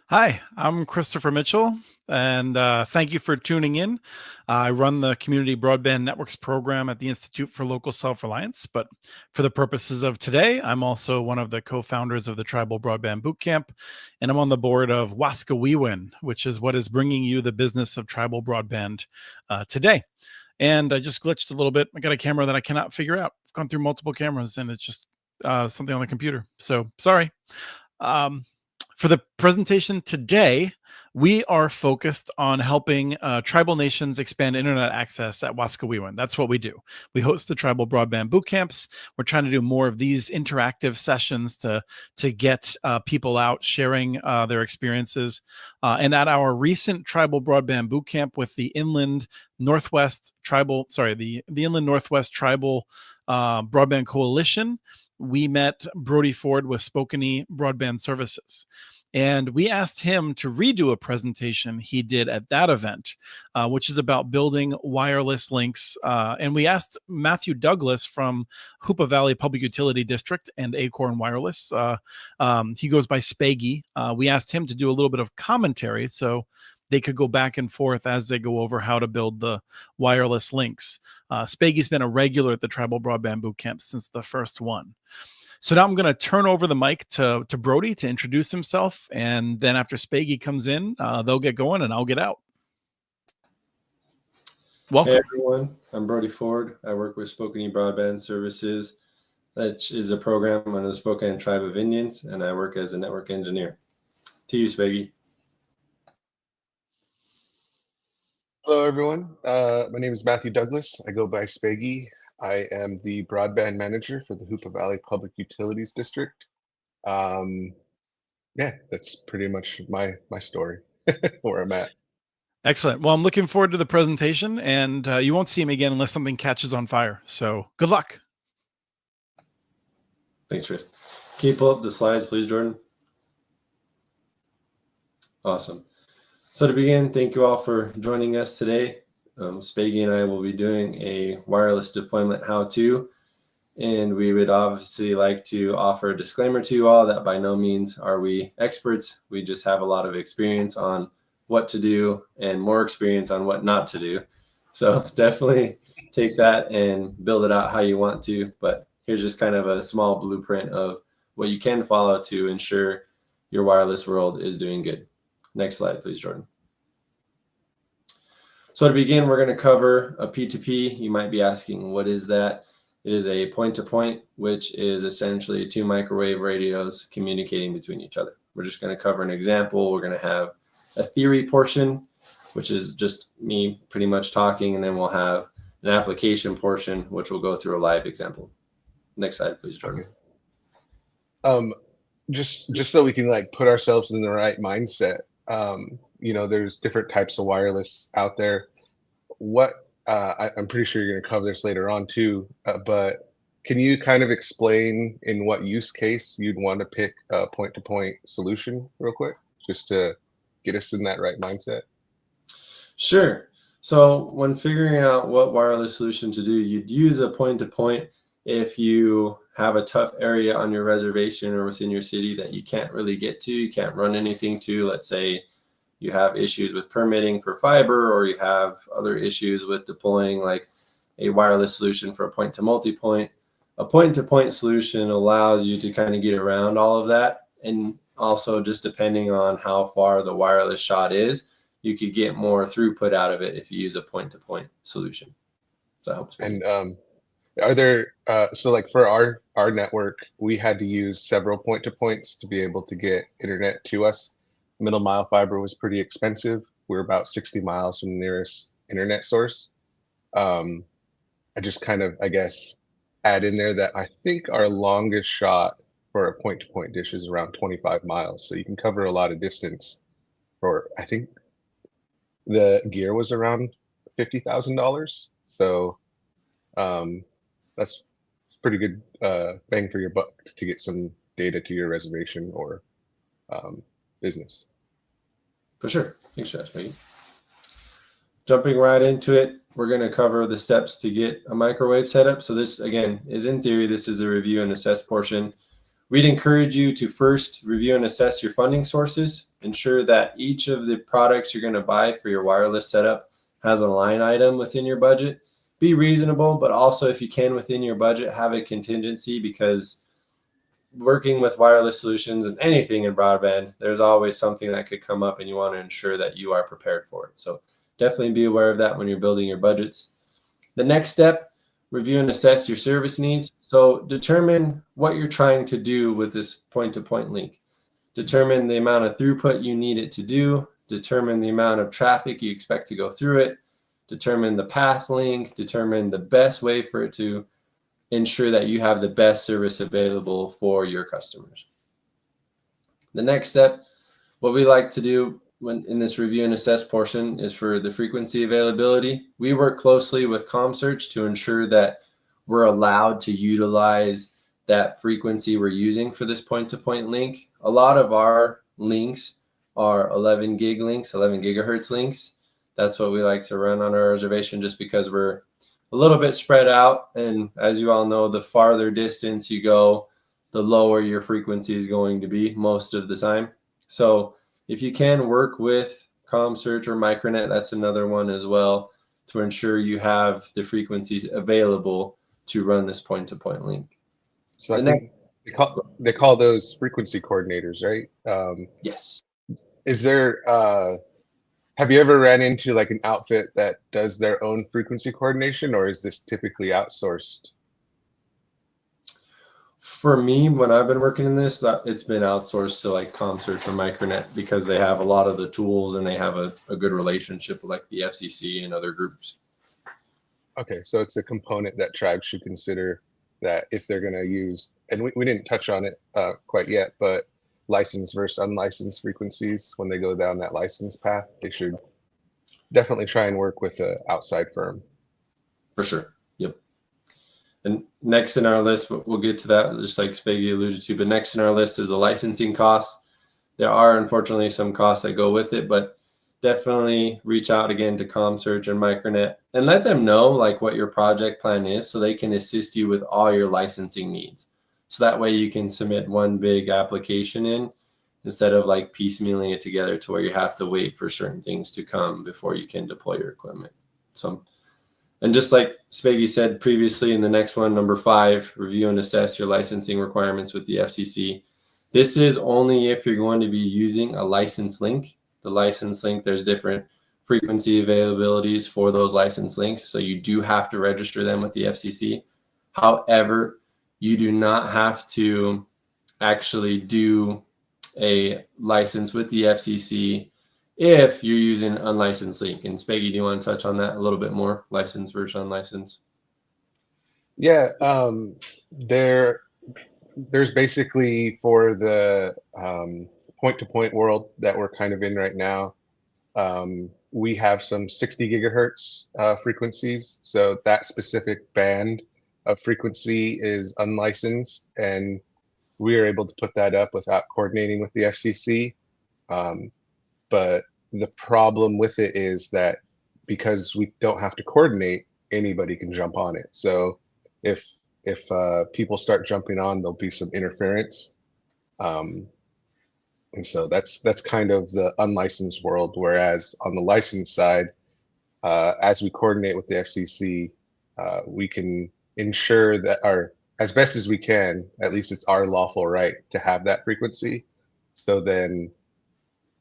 Hi, I'm Christopher Mitchell, and thank you for tuning in. I run the Community Broadband Networks program at the Institute for Local Self-Reliance, but for the purposes of today, I'm also one of the co-founders of the Tribal Broadband Bootcamp, and I'm on the board of Waskawiwin, which is what is bringing you the business of tribal broadband today. And I just glitched a little bit. I got a camera that I cannot figure out. I've gone through multiple cameras, and it's just something on the computer. So sorry. Um, for the presentation today, we are focused on helping tribal nations expand internet access at Waskawiwin. That's what we do. We host the tribal broadband boot camps. We're trying to do more of these interactive sessions to get people out sharing their experiences. And at our recent tribal broadband boot camp with the Inland Northwest Tribal, the Inland Northwest Tribal Broadband Coalition, we met Brodie Ford with Spokane Broadband Services. And we asked him to redo a presentation he did at that event, which is about building wireless links. And we asked Matthew Douglas from Hoopa Valley Public Utility District and Acorn Wireless. He goes by Spaggy. We asked him to do a little bit of commentary so they could go back and forth as they go over how to build the wireless links. Spaggy's been a regular at the Tribal Broadband Bootcamp since the first one. So now I'm going to turn over the mic to Brodie to introduce himself. And then after Spaggy comes in, they'll get going and I'll get out. Welcome. Hey everyone, I'm Brodie Ford. I work with Spokane Broadband Services. That is a program under the Spokane Tribe of Indians, and I work as a network engineer. To you, Spaggy. Hello, everyone. My name is Matthew Douglas. I go by Spaggy. I am the broadband manager for the Hoopa Valley Public Utilities District. Yeah, that's pretty much my story, where I'm at. Excellent. Well, I'm looking forward to the presentation, and you won't see him again unless something catches on fire. So good luck. Thanks, Chris. Can you pull up the slides, please, Jordan? Awesome. So to begin, thank you all for joining us today. Spaggy and I will be doing a wireless deployment how-to, and we would obviously like to offer a disclaimer to you all that by no means are we experts. We just have a lot of experience on what to do and more experience on what not to do. So definitely take that and build it out how you want to, but here's just kind of a small blueprint of what you can follow to ensure your wireless world is doing good. Next slide, please, Jordan. So to begin, we're going to cover a P2P. You might be asking, what is that? It is a point-to-point, which is essentially two microwave radios communicating between each other. We're just going to cover an example. We're going to have a theory portion, which is just me pretty much talking, and then we'll have an application portion, which will go through a live example. Next slide, please, Jordan. Just so we can like put ourselves in the right mindset. You know, there's different types of wireless out there. I'm pretty sure you're going to cover this later on too, but can you kind of explain in what use case you'd want to pick a point-to-point solution real quick, just to get us in that right mindset? Sure. So when figuring out what wireless solution to do, you'd use a point-to-point if you have a tough area on your reservation or within your city that you can't really get to, you can't run anything to. Let's say you have issues with permitting for fiber, or you have other issues with deploying like a wireless solution for a point to multi-point. A point-to-point solution allows you to kind of get around all of that. And also just depending on how far the wireless shot is, you could get more throughput out of it if you use a point-to-point solution. So that helps. And are there, so like for our network, we had to use several point-to-points to be able to get internet to us. Middle mile fiber was pretty expensive. We're about 60 miles from the nearest internet source. I just kind of, I guess, add in there that I think our longest shot for a point-to-point dish is around 25 miles. So you can cover a lot of distance for, I think the gear was around $50,000. So that's pretty good bang for your buck to get some data to your reservation or business. For sure. Thanks, Josh. Jumping right into it, we're going to cover the steps to get a microwave setup. So this, again, is in theory. This is a review and assess portion. We'd encourage you to first review and assess your funding sources ensure that each of the products you're going to buy for your wireless setup has a line item within your budget. Be reasonable, but also if you can within your budget, have a contingency, because working with wireless solutions and anything in broadband, there's always something that could come up and you want to ensure that you are prepared for it. So definitely be aware of that when you're building your budgets. The next step, review and assess your service needs. So determine what you're trying to do with this point-to-point link. Determine the amount of throughput you need it to do. Determine the amount of traffic you expect to go through it. Determine the path link. Determine the best way for it to ensure that you have the best service available for your customers. The next step, what we like to do when in this review and assess portion, is for the frequency availability. We work closely with CommSearch to ensure that we're allowed to utilize that frequency we're using for this point-to-point link. A lot of our links are 11 gig links, 11 gigahertz links. That's what we like to run on our reservation, just because we're a little bit spread out. And as you all know, the farther distance you go, the lower your frequency is going to be most of the time. So if you can work with CommSearch or Micronet, that's another one as well, to ensure you have the frequencies available to run this point-to-point link. So I think they call those frequency coordinators, right? Yes. Is there, have you ever ran into like an outfit that does their own frequency coordination, or is this typically outsourced? For me, when I've been working in this, it's been outsourced to like CommSearch or Micronet, because they have a lot of the tools and they have a good relationship with like the FCC and other groups. Okay, so it's a component that tribes should consider, that if they're going to use, and we didn't touch on it quite yet, but licensed versus unlicensed frequencies, when they go down that license path, they should definitely try and work with an outside firm. For sure. Yep. And next in our list, we'll get to that, just like Spaggy alluded to, but next in our list is the licensing costs. There are unfortunately some costs that go with it, but definitely reach out again to CommSearch and Micronet and let them know like what your project plan is, so they can assist you with all your licensing needs. So that way you can submit one big application in, instead of like piecemealing it together to where you have to wait for certain things to come before you can deploy your equipment. So, and just like Spaggy said previously in the next one, number 5, review and assess your licensing requirements with the FCC. This is only if you're going to be using a license link. The license link, there's different frequency availabilities for those license links, so you do have to register them with the FCC. However, you do not have to actually do a license with the FCC if you're using an unlicensed link. And Spaggy, do you want to touch on that a little bit more, licensed versus unlicensed? Yeah, there's basically, for the point-to-point world that we're kind of in right now, we have some 60 gigahertz frequencies. So that specific band of frequency is unlicensed, and we are able to put that up without coordinating with the FCC. But the problem with it is that because we don't have to coordinate, anybody can jump on it. So if people start jumping on, there'll be some interference. And so that's kind of the unlicensed world. Whereas on the licensed side, as we coordinate with the FCC, we can ensure that as best as we can, at least it's our lawful right to have that frequency. So then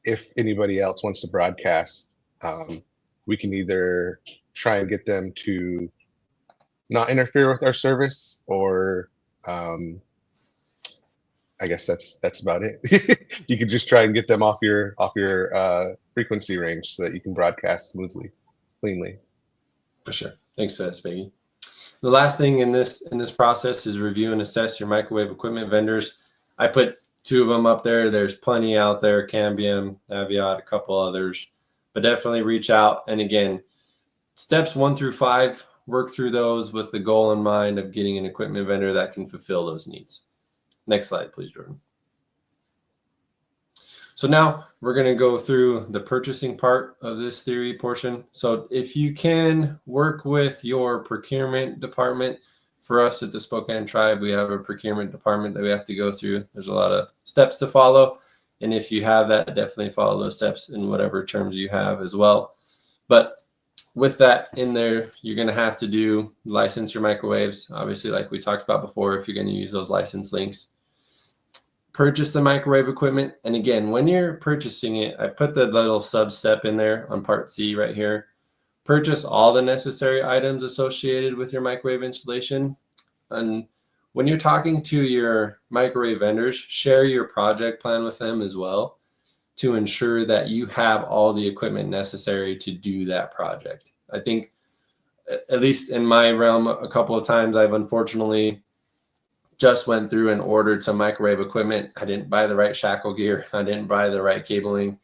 if anybody else wants to broadcast, we can either try and get them to not interfere with our service, or I guess that's about it. You can just try and get them off your frequency range so that you can broadcast smoothly, cleanly. For sure. Thanks, Spaggy. The last thing in this process is review and assess your microwave equipment vendors. I put 2 of them up there. There's plenty out there, Cambium, Aviat, a couple others, but definitely reach out. And again, steps 1 through 5, work through those with the goal in mind of getting an equipment vendor that can fulfill those needs. Next slide, please, Jordan. So now we're going to go through the purchasing part of this theory portion. So if you can work with your procurement department, for us at the Spokane Tribe, we have a procurement department that we have to go through. There's a lot of steps to follow. And if you have that, definitely follow those steps in whatever terms you have as well. But with that in there, you're going to have to license your microwaves. Obviously, like we talked about before, if you're going to use those license links, purchase the microwave equipment. And again, when you're purchasing it, I put the little sub step in there on part C right here. Purchase all the necessary items associated with your microwave installation. And when you're talking to your microwave vendors, share your project plan with them as well to ensure that you have all the equipment necessary to do that project. I think, at least in my realm, a couple of times I've unfortunately just went through and ordered some microwave equipment. I didn't buy the right shackle gear. I didn't buy the right cabling.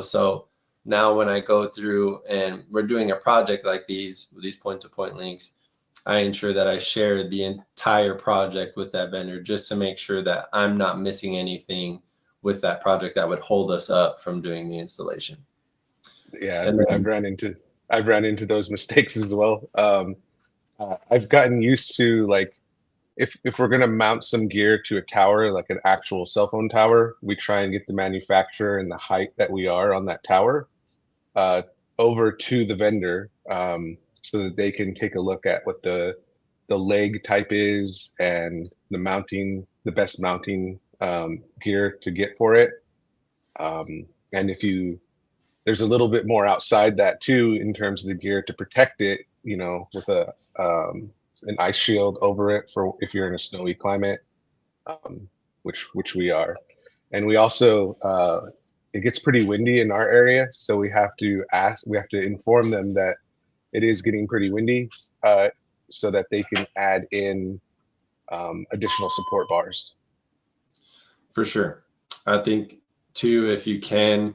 So now when I go through and we're doing a project like these point-to-point links, I ensure that I share the entire project with that vendor just to make sure that I'm not missing anything with that project that would hold us up from doing the installation. Yeah, I've ran into those mistakes as well. I've gotten used to, like, if we're gonna mount some gear to a tower, like an actual cell phone tower, we try and get the manufacturer and the height that we are on that tower over to the vendor, so that they can take a look at what the leg type is and the best mounting gear to get for it. And there's a little bit more outside that too in terms of the gear to protect it, with an ice shield over it for if you're in a snowy climate, which we are. And we also, it gets pretty windy in our area, so we have to inform them that it is getting pretty windy, so that they can add in additional support bars. For sure. I think too, if you can,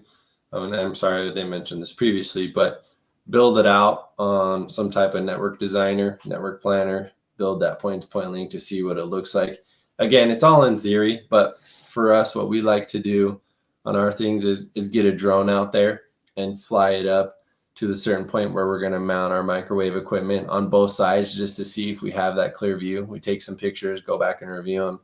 and I'm sorry I didn't mention this previously, but build it out on some type of network designer, network planner, build that point-to-point link to see what it looks like. Again, it's all in theory, but for us, what we like to do on our things is get a drone out there and fly it up to the certain point where we're going to mount our microwave equipment on both sides just to see if we have that clear view. We take some pictures, go back and review them,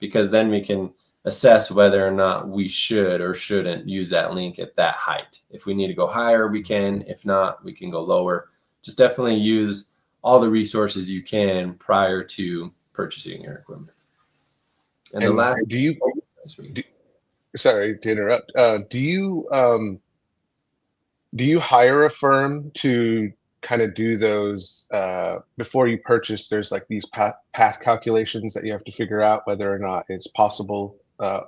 because then we can assess whether or not we should or shouldn't use that link at that height. If we need to go higher, we can. If not, we can go lower. Just definitely use all the resources you can prior to purchasing your equipment. And the last, sorry to interrupt. Do you hire a firm to kind of do those before you purchase? There's like these path calculations that you have to figure out whether or not it's possible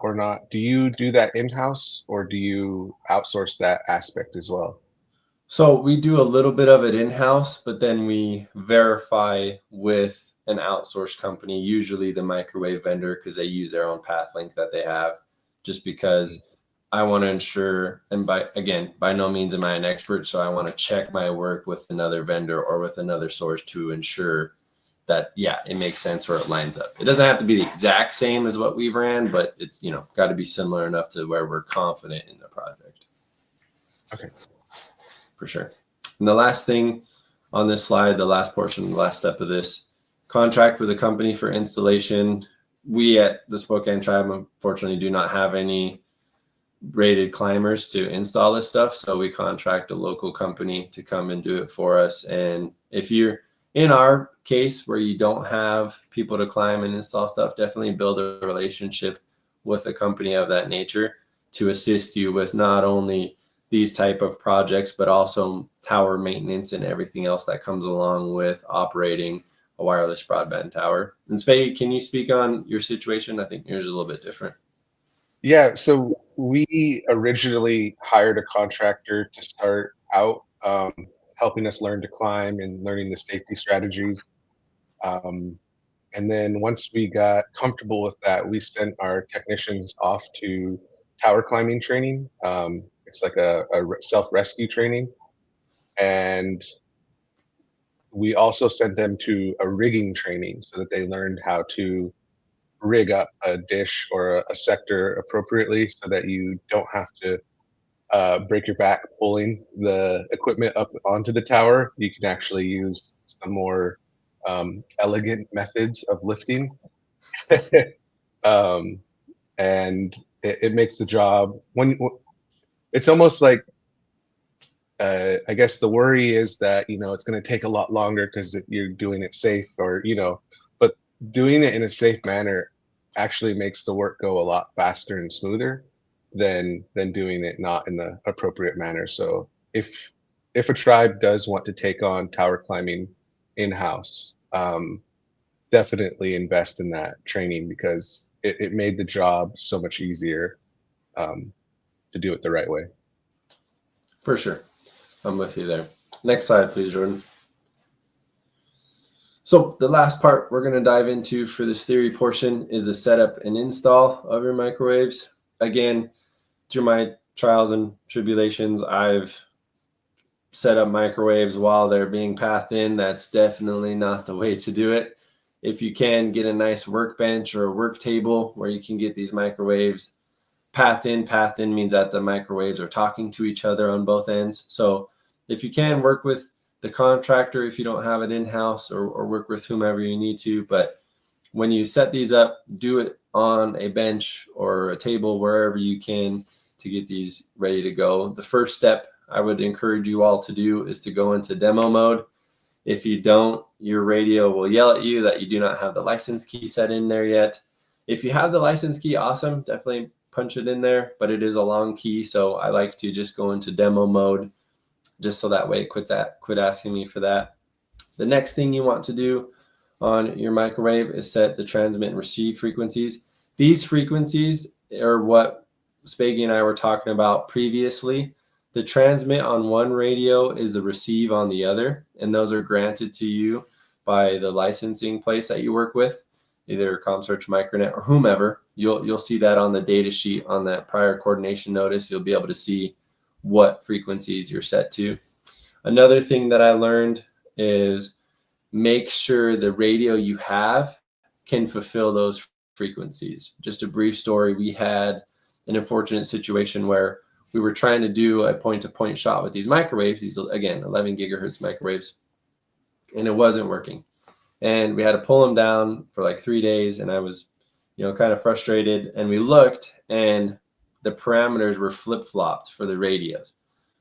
or not. Do you do that in-house, or do you outsource that aspect as well? So we do a little bit of it in-house, but then we verify with an outsourced company, usually the microwave vendor, because they use their own path link that they have, just because I want to ensure, and by no means am I an expert, so I want to check my work with another vendor or with another source to ensure that, yeah, it makes sense or it lines up. It doesn't have to be the exact same as what we've ran, but it's, got to be similar enough to where we're confident in the project. Okay. For sure. And the last thing on this slide, the last portion, the last step of this, contract with a company for installation. We at the Spokane Tribe, unfortunately, do not have any rated climbers to install this stuff. So we contract a local company to come and do it for us. And if you're in our case where you don't have people to climb and install stuff, definitely build a relationship with a company of that nature to assist you with not only these type of projects, but also tower maintenance and everything else that comes along with operating a wireless broadband tower. And Spade, can you speak on your situation? I think yours is a little bit different. Yeah, so we originally hired a contractor to start out, helping us learn to climb and learning the safety strategies. And then once we got comfortable with that, we sent our technicians off to tower climbing training. It's like a self-rescue training. And we also sent them to a rigging training so that they learned how to rig up a dish or a sector appropriately so that you don't have to break your back pulling the equipment up onto the tower. You can actually use some more elegant methods of lifting. And it makes the job it's almost like I guess the worry is that it's going to take a lot longer because you're doing it safe, or but doing it in a safe manner actually makes the work go a lot faster and smoother than doing it not in the appropriate manner. So if a tribe does want to take on tower climbing in-house, definitely invest in that training, because it made the job so much easier to do it the right way. For sure. I'm with you there. Next slide, please, Jordan. So the last part we're going to dive into for this theory portion is the setup and install of your microwaves. Again, through my trials and tribulations, I've set up microwaves while they're being pathed in. That's definitely not the way to do it. If you can, get a nice workbench or a work table where you can get these microwaves pathed in. Pathed in means that the microwaves are talking to each other on both ends. So if you can, work with the contractor if you don't have it in-house, or work with whomever you need to. But when you set these up, do it on a bench or a table, wherever you can, to get these ready to go. The first step I would encourage you all to do is to go into demo mode. If you don't, your radio will yell at you that you do not have the license key set in there yet. If you have the license key, awesome, definitely punch it in there, but it is a long key, so I like to just go into demo mode, just so that way it quit asking me for that. The next thing you want to do on your microwave is set the transmit and receive frequencies. These frequencies are what Spaggy and I were talking about previously. The transmit on one radio is the receive on the other, and those are granted to you by the licensing place that you work with, either ComSearch, Micronet, or whomever. You'll see that on the data sheet on that prior coordination notice. You'll be able to see what frequencies you're set to. Another thing that I learned is make sure the radio you have can fulfill those frequencies. Just a brief story. We had an unfortunate situation where we were trying to do a point-to-point shot with these microwaves, these, again, 11 gigahertz microwaves, and it wasn't working. And we had to pull them down for like 3 days, and I was, kind of frustrated. And we looked, and the parameters were flip-flopped for the radios.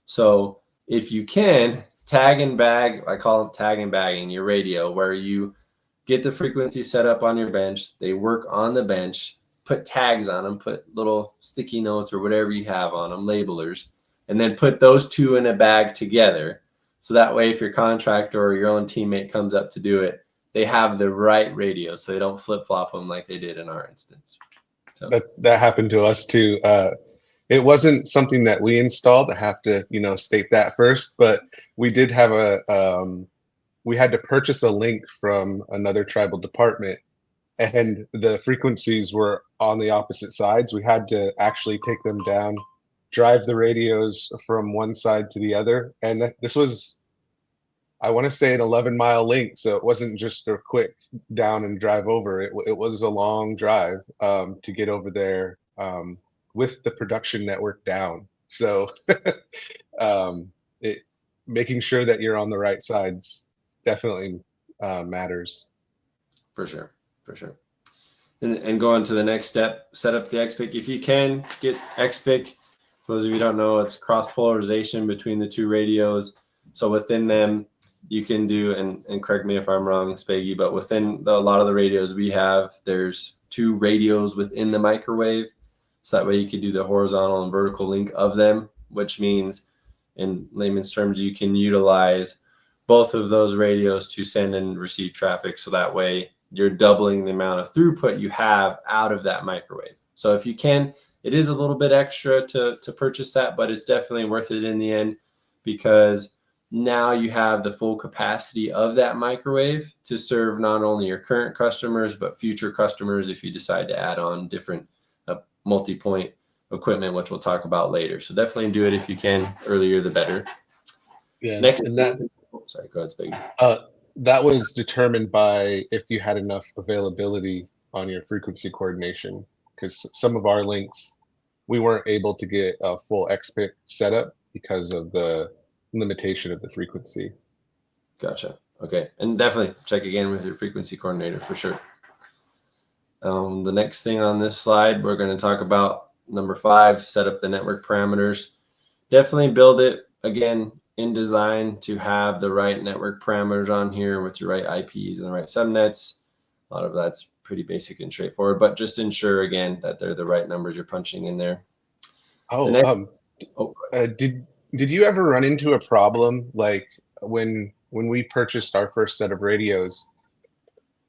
So if you can, tag and bag, I call it tag and bagging your radio, where you get the frequency set up on your bench, they work on the bench, put tags on them, put little sticky notes or whatever you have on them, labelers, and then put those two in a bag together. So that way, if your contractor or your own teammate comes up to do it, they have the right radio, so they don't flip-flop them like they did in our instance. So that happened to us too. It wasn't something that we installed. I have to, state that first, but we did have we had to purchase a link from another tribal department, and the frequencies were on the opposite sides. We had to actually take them down, drive the radios from one side to the other. And this was, I want to say, an 11-mile link. So it wasn't just a quick down and drive over. It was a long drive to get over there with the production network down. So making sure that you're on the right sides definitely matters. For sure. And go on to the next step, set up the XPIC. If you can, get XPIC. For those of you who don't know, it's cross polarization between the two radios. So within them, you can do, and correct me if I'm wrong, Spaggy, but within a lot of the radios we have, there's two radios within the microwave. So that way you can do the horizontal and vertical link of them, which means in layman's terms, you can utilize both of those radios to send and receive traffic. So that way you're doubling the amount of throughput you have out of that microwave. So if you can, it is a little bit extra to purchase that, but it's definitely worth it in the end, because now you have the full capacity of that microwave to serve not only your current customers, but future customers if you decide to add on different multi-point equipment, which we'll talk about later. So definitely do it if you can. Earlier, the better. Yeah. Next, and that, sorry, go ahead, Spaggy. That was determined by if you had enough availability on your frequency coordination, because some of our links, we weren't able to get a full XPIC setup because of the limitation of the frequency. Gotcha. Okay. And definitely check again with your frequency coordinator for sure. The next thing on this slide, we're going to talk about number 5, set up the network parameters. Definitely build it, again, in design to have the right network parameters on here with your right IPs and the right subnets. A lot of that's pretty basic and straightforward, but just ensure, again, that they're the right numbers you're punching in there. Oh, The next, did you ever run into a problem like when we purchased our first set of radios?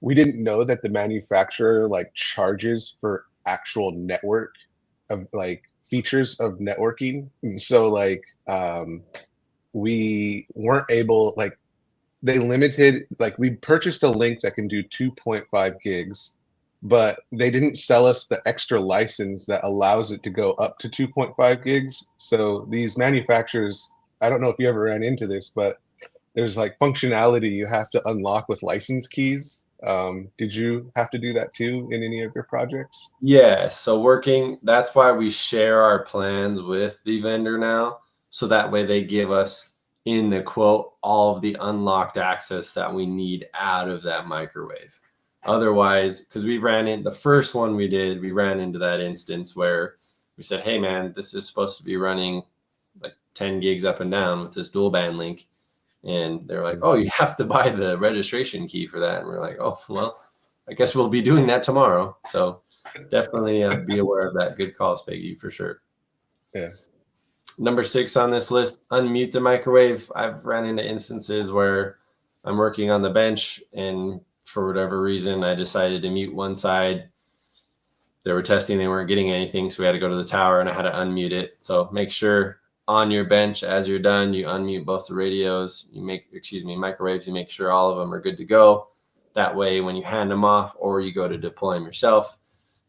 We didn't know that the manufacturer like charges for actual network of like features of networking, and so like we weren't able, like they limited, like we purchased a link that can do 2.5 gigs, but they didn't sell us the extra license that allows it to go up to 2.5 gigs. So these manufacturers, I don't know if you ever ran into this, but there's like functionality you have to unlock with license keys. Did you have to do that too in any of your projects? yeah, so that's why we share our plans with the vendor now. So that way they give us in the quote all of the unlocked access that we need out of that microwave. Otherwise, because we ran in the first one we did, we ran into that instance where we said, hey man, this is supposed to be running like 10 gigs up and down with this dual band link. And they're like, oh, you have to buy the registration key for that. And we're like, oh, well, I guess we'll be doing that tomorrow. So definitely be aware of that. Good call, Spaggy, for sure. Yeah. Number 6 on this list, unmute the microwave. I've ran into instances where I'm working on the bench and for whatever reason, I decided to mute one side. They were testing, they weren't getting anything. So we had to go to the tower and I had to unmute it. So make sure on your bench, as you're done, you unmute both the radios, microwaves, you make sure all of them are good to go. That way, when you hand them off or you go to deploy them yourself,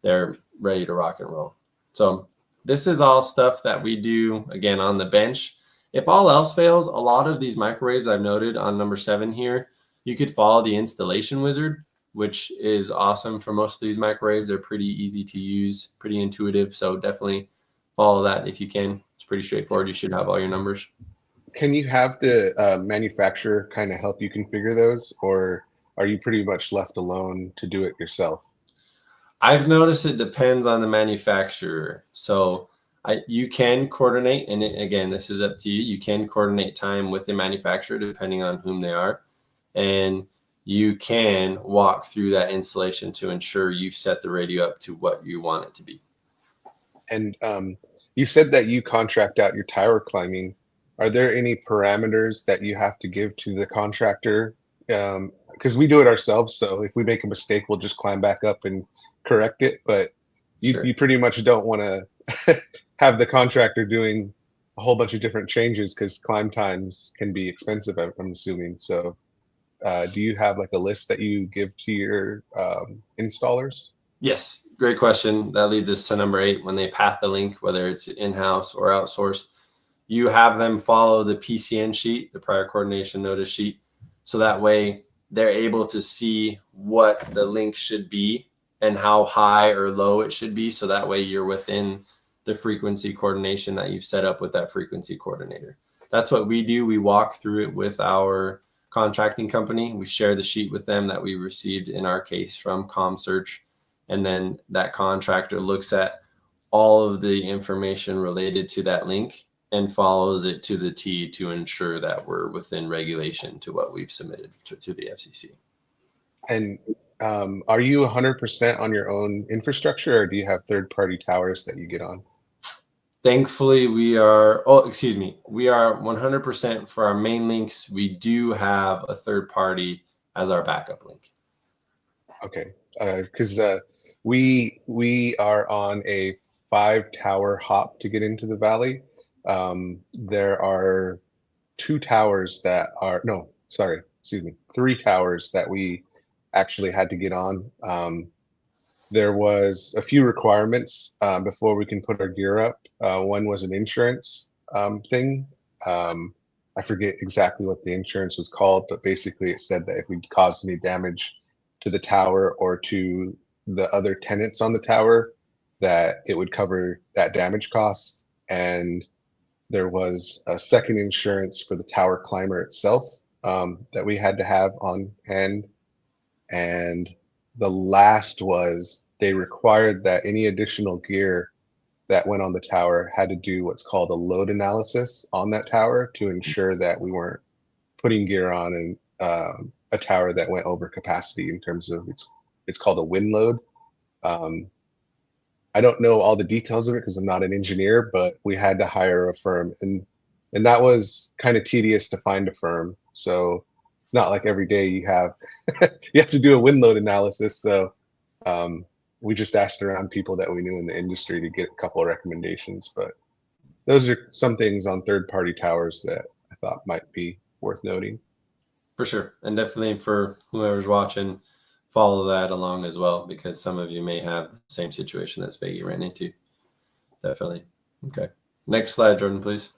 they're ready to rock and roll. So this is all stuff that we do, again, on the bench. If all else fails, a lot of these microwaves I've noted on number 7 here, you could follow the installation wizard, which is awesome for most of these microwaves. They're pretty easy to use, pretty intuitive. So definitely follow that if you can. It's pretty straightforward. You should have all your numbers. Can you have the manufacturer kind of help you configure those, or are you pretty much left alone to do it yourself? I've noticed it depends on the manufacturer. So you can coordinate, and again, this is up to you. You can coordinate time with the manufacturer depending on whom they are. And you can walk through that installation to ensure you've set the radio up to what you want it to be. And you said that you contract out your tower climbing. Are there any parameters that you have to give to the contractor? Because we do it ourselves. So if we make a mistake, we'll just climb back up and correct it. But you pretty much don't want to have the contractor doing a whole bunch of different changes because climb times can be expensive, I'm assuming. So do you have like a list that you give to your installers? Yes, great question. That leads us to number 8. When they path the link, whether it's in-house or outsourced, you have them follow the PCN sheet, the prior coordination notice sheet. So that way they're able to see what the link should be and how high or low it should be. So that way you're within the frequency coordination that you've set up with that frequency coordinator. That's what we do. We walk through it with our contracting company. We share the sheet with them that we received in our case from ComSearch. And then that contractor looks at all of the information related to that link and follows it to the T to ensure that we're within regulation to what we've submitted to the FCC. And are you 100% on your own infrastructure, or do you have third-party towers that you get on? Thankfully, we are 100% for our main links. We do have a third party as our backup link. Okay, because we are on a 5-tower hop to get into the valley. There are 3 towers that we actually had to get on. There was a few requirements before we can put our gear up. One was an insurance thing. I forget exactly what the insurance was called, but basically it said that if we caused any damage to the tower or to the other tenants on the tower, that it would cover that damage cost. And there was a second insurance for the tower climber itself that we had to have on hand. And the last was they required that any additional gear that went on the tower had to do what's called a load analysis on that tower to ensure that we weren't putting gear on and a tower that went over capacity in terms of it's called a wind load. I don't know all the details of it because I'm not an engineer, but we had to hire a firm, and that was kind of tedious to find a firm. So it's not like every day you have you have to do a wind load analysis. So we just asked around people that we knew in the industry to get a couple of recommendations. But those are some things on third-party towers that I thought might be worth noting. For sure. And definitely for whoever's watching, follow that along as well, because some of you may have the same situation that Spaggy ran into. Definitely. Okay. Next slide, Jordan, please.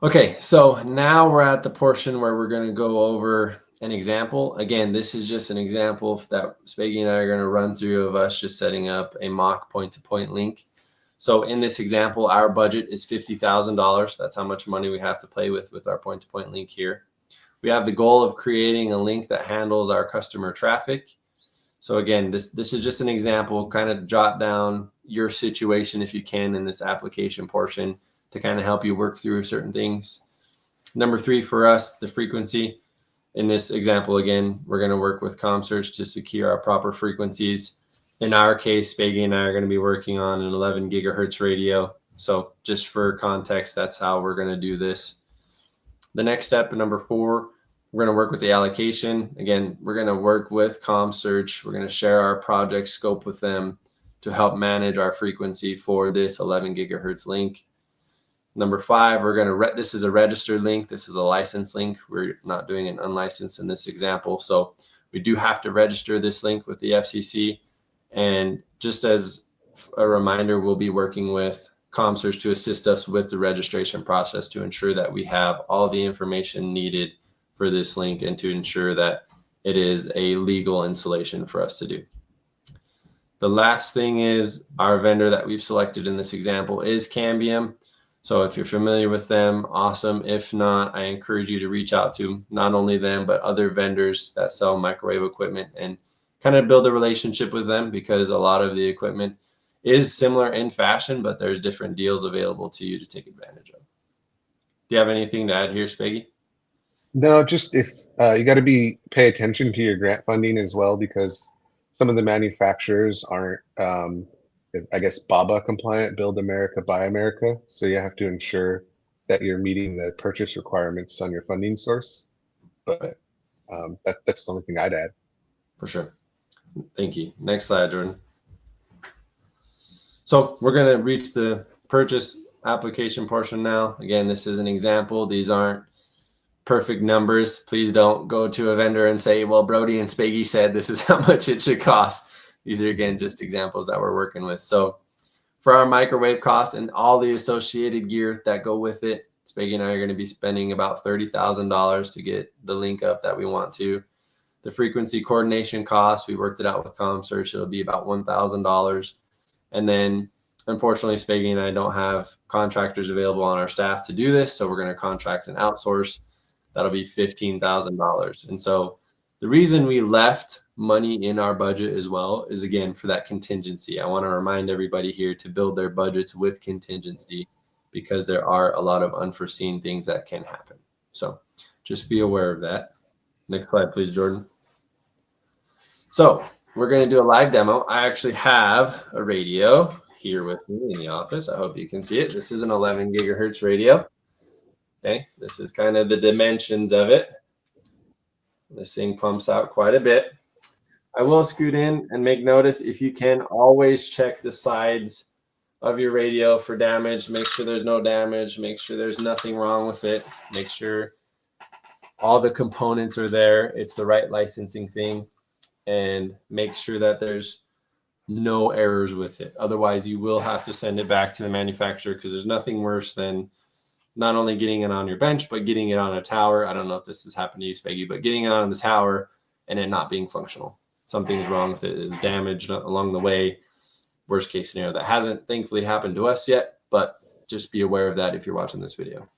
Okay, so now we're at the portion where we're going to go over an example. Again, this is just an example that Spaggy and I are going to run through of us just setting up a mock point-to-point link. So in this example, our budget is $50,000. That's how much money we have to play with our point-to-point link here. We have the goal of creating a link that handles our customer traffic. So again, this is just an example. Kind of jot down your situation if you can in this application portion to kind of help you work through certain things. Number 3 for us, the frequency. In this example, again, we're going to work with ComSearch to secure our proper frequencies. In our case, Spaggy and I are going to be working on an 11 gigahertz radio. So just for context, that's how we're going to do this. The next step, number 4, we're going to work with the allocation. Again, we're going to work with ComSearch. We're going to share our project scope with them to help manage our frequency for this 11 gigahertz link. Number 5, we're going to, this is a registered link. This is a licensed link. We're not doing an unlicensed in this example. So we do have to register this link with the FCC. And just as a reminder, we'll be working with ComSearch to assist us with the registration process to ensure that we have all the information needed for this link and to ensure that it is a legal installation for us to do. The last thing is our vendor that we've selected in this example is Cambium. So if you're familiar with them, awesome. If not, I encourage you to reach out to not only them, but other vendors that sell microwave equipment and kind of build a relationship with them, because a lot of the equipment is similar in fashion, but there's different deals available to you to take advantage of. Do you have anything to add here, Spaggy? No, just if you got to pay attention to your grant funding as well, because some of the manufacturers aren't, I guess, BABA compliant, Build America, Buy America. So you have to ensure that you're meeting the purchase requirements on your funding source. But that's the only thing I'd add. For sure. Thank you. Next slide, Jordan. So we're going to reach the purchase application portion now. Again, this is an example. These aren't perfect numbers. Please don't go to a vendor and say, well, Brodie and Spaggy said this is how much it should cost. These are, again, just examples that we're working with. So for our microwave costs and all the associated gear that go with it, Spaggy and I are going to be spending about $30,000 to get the link up that we want to. The frequency coordination costs, we worked it out with ComSearch. It'll be about $1,000. And then, unfortunately, Spaggy and I don't have contractors available on our staff to do this, so we're going to contract and outsource. That'll be $15,000. And so the reason we left money in our budget as well is, again, for that contingency. I want to remind everybody here to build their budgets with contingency, because there are a lot of unforeseen things that can happen. So just be aware of that. Next slide, please, Jordan. So we're going to do a live demo. I actually have a radio here with me in the office. I hope you can see it. This is an 11 gigahertz radio. Okay, this is kind of the dimensions of it. This thing pumps out quite a bit. I will scoot in and make notice, if you can, always check the sides of your radio for damage. Make sure there's no damage. Make sure there's nothing wrong with it. Make sure all the components are there. It's the right licensing thing. And make sure that there's no errors with it. Otherwise, you will have to send it back to the manufacturer, because there's nothing worse than not only getting it on your bench, but getting it on a tower. I don't know if this has happened to you, Spaggy, but getting it on the tower and it not being functional. Something's wrong with it. It's damaged along the way. Worst case scenario. That hasn't thankfully happened to us yet, but just be aware of that if you're watching this video.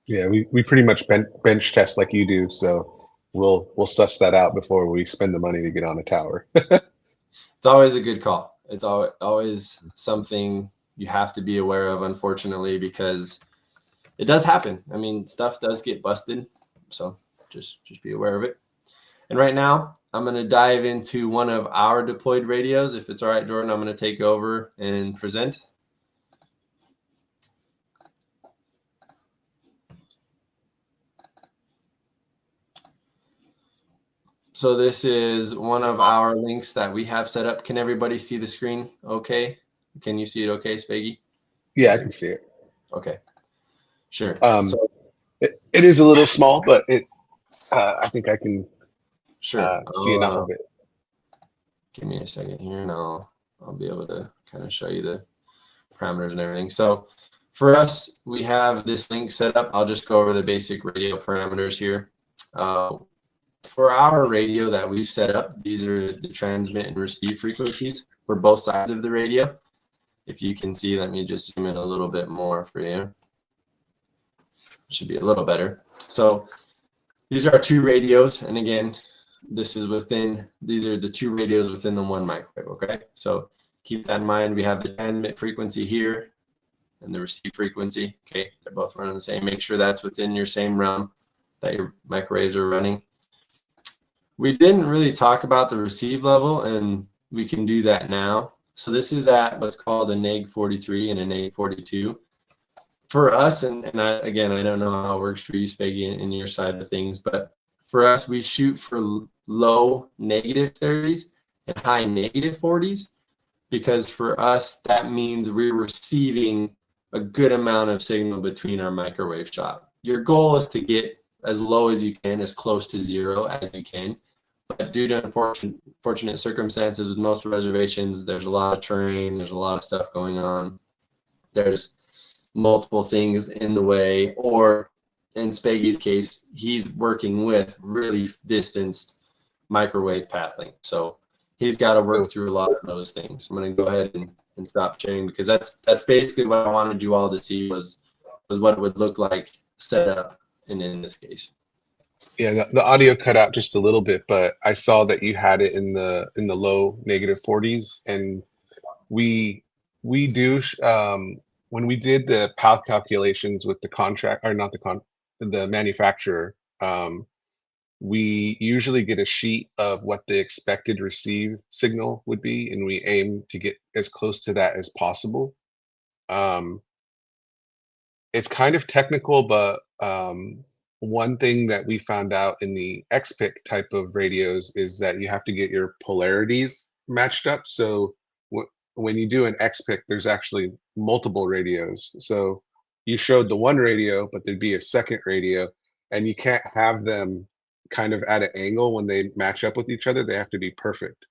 Yeah, we pretty much bench test like you do, so we'll suss that out before we spend the money to get on a tower. It's always a good call. it's always something you have to be aware of, unfortunately, because it does happen. I mean, stuff does get busted, so just be aware of it. And right now, I'm going to dive into one of our deployed radios. If it's all right, Jordan, I'm going to take over and present. So this is one of our links that we have set up. Can everybody see the screen okay? Can you see it okay, Spaggy? Yeah, I can see it. Okay, sure. So it is a little small, but I think I can sure. see enough of it. Give me a second here, and I'll be able to kind of show you the parameters and everything. So for us, we have this link set up. I'll just go over the basic radio parameters here. For our radio that we've set up, these are the transmit and receive frequencies for both sides of the radio. If you can see, let me just zoom in a little bit more for you. It should be a little better. So these are our two radios, and again, these are the two radios within the one microwave, okay? So keep that in mind. We have the transmit frequency here and the receive frequency, okay? They're both running the same. Make sure that's within your same realm that your microwaves are running. We didn't really talk about the receive level, and we can do that now. So this is at what's called a neg 43 and a neg 42. For us, and I don't know how it works for you, Spaggy, in your side of things, but for us, we shoot for low negative 30s and high negative 40s, because for us, that means we're receiving a good amount of signal between our microwave shop. Your goal is to get as low as you can, as close to zero as you can. But due to unfortunate circumstances with most reservations, there's a lot of terrain, there's a lot of stuff going on. There's multiple things in the way, or in Spaggy's case, he's working with really distanced microwave pathing. So he's got to work through a lot of those things. I'm going to go ahead and stop sharing, because that's basically what I wanted you all to see was what it would look like set up in this case. Yeah, the audio cut out just a little bit, but I saw that you had it in the low negative 40s, and we do when we did the path calculations with the contract, or not the manufacturer, we usually get a sheet of what the expected receive signal would be, and we aim to get as close to that as possible. It's kind of technical, but one thing that we found out in the XPIC type of radios is that you have to get your polarities matched up. So when you do an XPIC, there's actually multiple radios. So you showed the one radio, but there'd be a second radio, and you can't have them kind of at an angle when they match up with each other. They have to be perfect.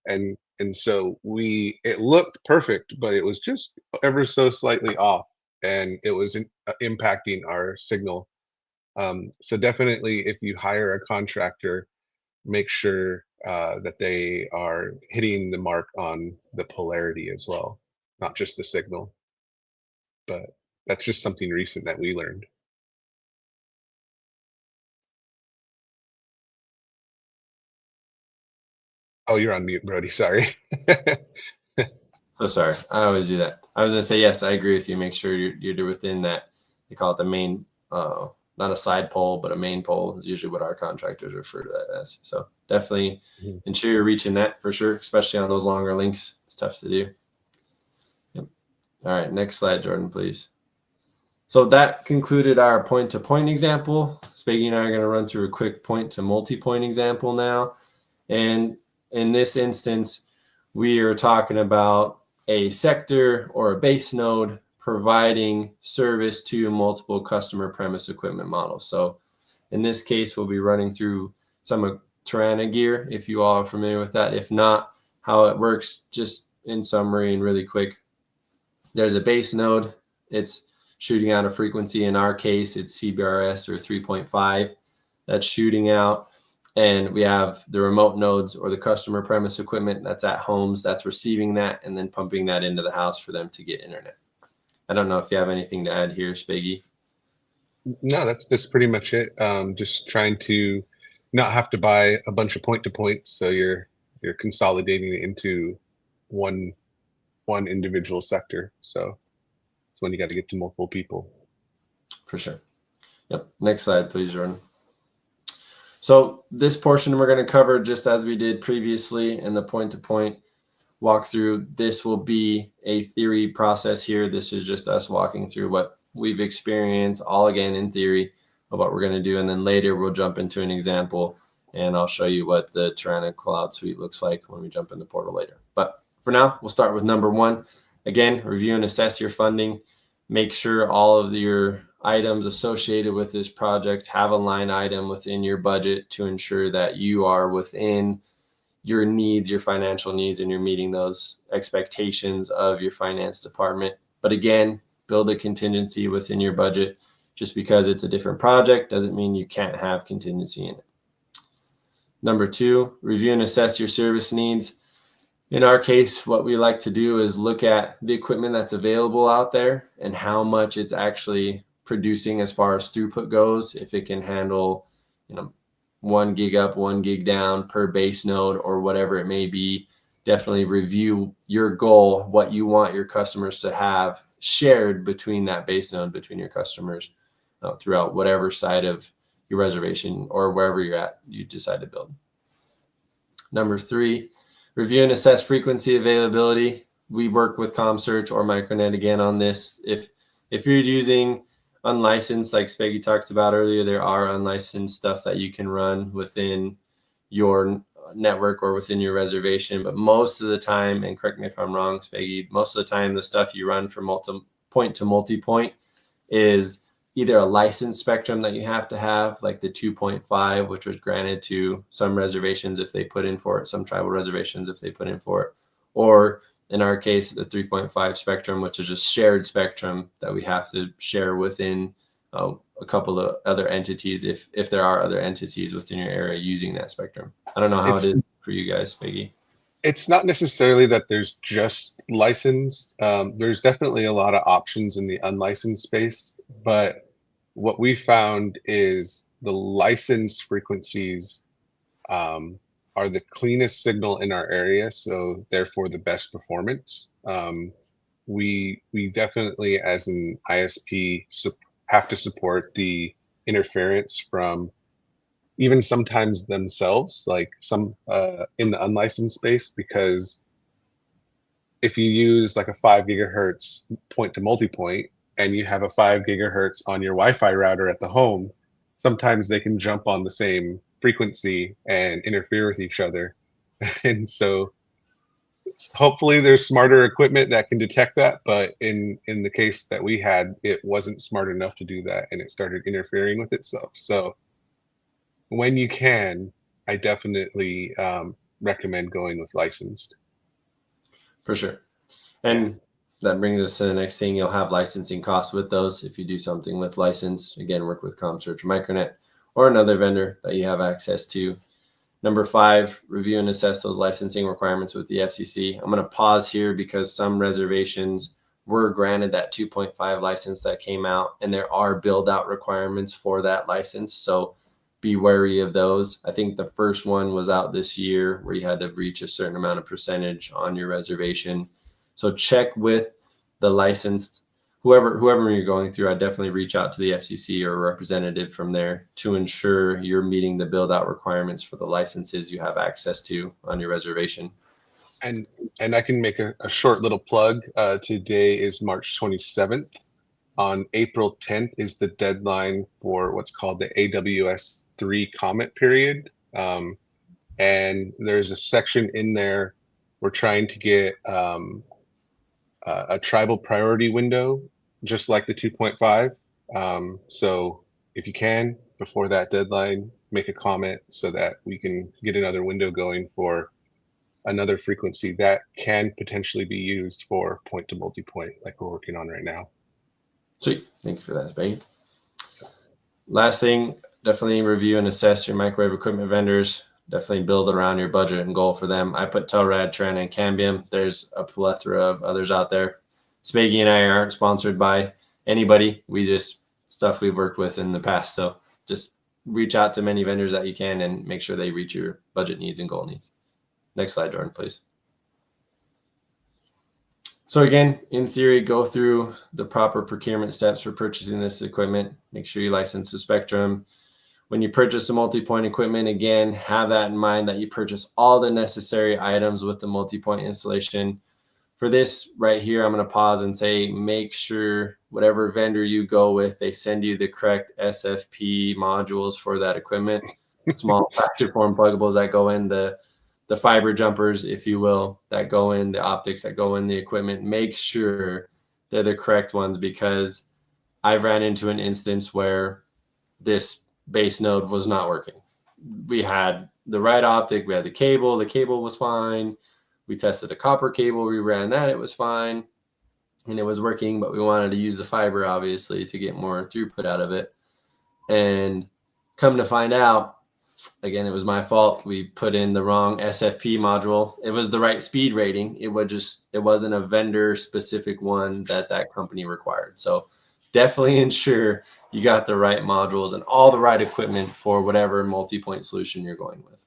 And so it looked perfect, but it was just ever so slightly off, and it was impacting our signal. So definitely, if you hire a contractor, make sure that they are hitting the mark on the polarity as well, not just the signal. But that's just something recent that we learned. Oh, you're on mute, Brodie. Sorry. So sorry. I always do that. I was going to say, yes, I agree with you. Make sure you're within that. They call it the main, not a side pole, but a main pole is usually what our contractors refer to that as. So definitely ensure you're reaching that for sure, especially on those longer links. It's tough to do. Yep. All right. Next slide, Jordan, please. So that concluded our point-to-point example. Spaggy and I are going to run through a quick point-to-multi-point example now. And in this instance, we are talking about a sector or a base node providing service to multiple customer premise equipment models. So in this case, we'll be running through some Tirana gear, if you all are familiar with that. If not, how it works, just in summary and really quick. There's a base node. It's shooting out a frequency. In our case, it's CBRS or 3.5 that's shooting out. And we have the remote nodes or the customer premise equipment that's at homes that's receiving that and then pumping that into the house for them to get internet. I don't know if you have anything to add here, Spaggy. No, that's pretty much it. Just trying to not have to buy a bunch of point-to-points, so you're consolidating it into one one individual sector. So it's when you got to get to multiple people. For sure. Yep. Next slide, please, Jordan. So this portion we're going to cover just as we did previously in the point-to-point walkthrough. This will be a theory process here. This is just us walking through what we've experienced, all again in theory, of what we're going to do. And then later we'll jump into an example, and I'll show you what the Tirana Cloud Suite looks like when we jump in the portal later. But for now, we'll start with number one. Again, review and assess your funding. Make sure all of your items associated with this project have a line item within your budget to ensure that you are within your needs, your financial needs, and you're meeting those expectations of your finance department. But again, build a contingency within your budget. Just because it's a different project doesn't mean you can't have contingency in it. Number two, review and assess your service needs. In our case, what we like to do is look at the equipment that's available out there and how much it's actually producing as far as throughput goes. If it can handle, 1 gig up, 1 gig down per base node or whatever it may be. Definitely review your goal, what you want your customers to have shared between that base node, between your customers throughout whatever side of your reservation or wherever you're at, you decide to build. Number three, review and assess frequency availability. We work with ComSearch or Micronet again on this. If you're using unlicensed, like Speggy talked about earlier, there are unlicensed stuff that you can run within your network or within your reservation. But most of the time, and correct me if I'm wrong, Speggy, most of the time the stuff you run from point to multi-point is either a licensed spectrum that you have to have, like the 2.5, which was granted to some reservations if they put in for it, some tribal reservations if they put in for it, or in our case, the 3.5 spectrum, which is a shared spectrum that we have to share within a couple of other entities, if there are other entities within your area using that spectrum. I don't know how it is for you guys, Peggy. It's not necessarily that there's just licensed. There's definitely a lot of options in the unlicensed space, but what we found is the licensed frequencies are the cleanest signal in our area, so therefore the best performance. We definitely, as an ISP, have to support the interference from even sometimes themselves, like some in the unlicensed space, because if you use like a 5 gigahertz point to multipoint and you have a 5 gigahertz on your Wi-Fi router at the home, sometimes they can jump on the same frequency and interfere with each other. And so hopefully there's smarter equipment that can detect that, but in the case that we had, it wasn't smart enough to do that, and it started interfering with itself. So when you can, I definitely recommend going with licensed. For sure. And that brings us to the next thing. You'll have licensing costs with those. If you do something with license, again, work with ComSearch or Micronet or another vendor that you have access to. Number five, review and assess those licensing requirements with the FCC. I'm going to pause here because some reservations were granted that 2.5 license that came out, and there are build out requirements for that license. So be wary of those. I think the first one was out this year where you had to reach a certain amount of percentage on your reservation. So check with the licensed, whoever you're going through. I definitely reach out to the FCC or a representative from there to ensure you're meeting the build out requirements for the licenses you have access to on your reservation. And I can make a short little plug. Today is March 27th. On April 10th is the deadline for what's called the AWS 3 comment period. And there's a section in there. We're trying to get a tribal priority window, just like the 2.5. So if you can, before that deadline, make a comment so that we can get another window going for another frequency that can potentially be used for point to multipoint like we're working on right now. Sweet. Thank you for that, Speggy. Last thing, definitely review and assess your microwave equipment vendors. Definitely build around your budget and goal for them. I put Telrad, Tirana, and Cambium. There's a plethora of others out there. Speggy and I aren't sponsored by anybody. We just stuff we've worked with in the past. So just reach out to many vendors that you can and make sure they reach your budget needs and goal needs. Next slide, Jordan, please. So again, in theory, go through the proper procurement steps for purchasing this equipment. Make sure you license the spectrum. When you purchase a multi-point equipment, again, have that in mind that you purchase all the necessary items with the multi-point installation. For this right here, I'm going to pause and say, make sure whatever vendor you go with, they send you the correct SFP modules for that equipment. Small factory form pluggables that go in, the fiber jumpers, if you will, that go in, the optics that go in the equipment. Make sure they're the correct ones, because I've ran into an instance where this base node was not working. We had the right optic, we had the cable was fine. We tested a copper cable, we ran that, it was fine, and it was working, but we wanted to use the fiber, obviously, to get more throughput out of it. And come to find out, again, it was my fault. We put in the wrong SFP module. It was the right speed rating. It wasn't a vendor specific one that company required. So definitely ensure you got the right modules and all the right equipment for whatever multi-point solution you're going with.